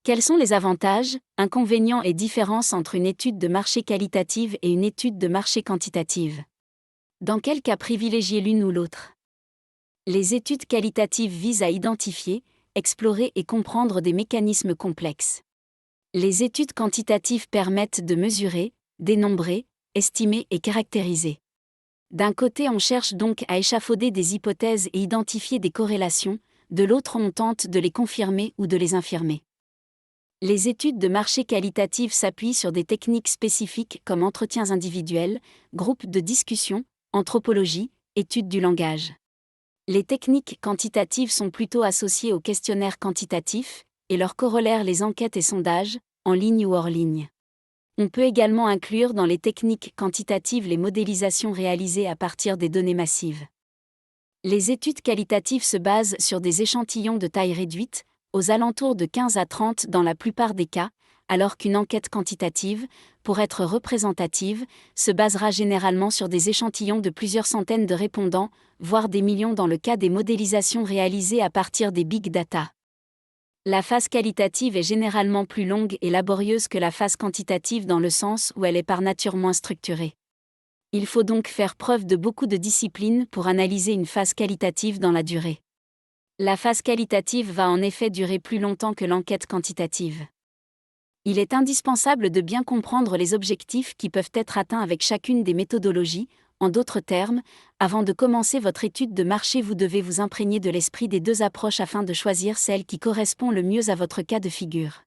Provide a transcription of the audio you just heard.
Quels sont les avantages, inconvénients et différences entre une étude de marché qualitative et une étude de marché quantitative? Dans quel cas privilégier l'une ou l'autre? Les études qualitatives visent à identifier, explorer et comprendre des mécanismes complexes. Les études quantitatives permettent de mesurer, dénombrer, estimer et caractériser. D'un côté, on cherche donc à échafauder des hypothèses et identifier des corrélations, de l'autre, on tente de les confirmer ou de les infirmer. Les études de marché qualitatives s'appuient sur des techniques spécifiques comme entretiens individuels, groupes de discussion, anthropologie, études du langage. Les techniques quantitatives sont plutôt associées aux questionnaires quantitatifs, et leurs corollaires les enquêtes et sondages, en ligne ou hors ligne. On peut également inclure dans les techniques quantitatives les modélisations réalisées à partir des données massives. Les études qualitatives se basent sur des échantillons de taille réduite, aux alentours de 15 à 30 dans la plupart des cas, alors qu'une enquête quantitative, pour être représentative, se basera généralement sur des échantillons de plusieurs centaines de répondants, voire des millions dans le cas des modélisations réalisées à partir des big data. La phase qualitative est généralement plus longue et laborieuse que la phase quantitative dans le sens où elle est par nature moins structurée. Il faut donc faire preuve de beaucoup de discipline pour analyser une phase qualitative dans la durée. La phase qualitative va en effet durer plus longtemps que l'enquête quantitative. Il est indispensable de bien comprendre les objectifs qui peuvent être atteints avec chacune des méthodologies. En d'autres termes, avant de commencer votre étude de marché, vous devez vous imprégner de l'esprit des deux approches afin de choisir celle qui correspond le mieux à votre cas de figure.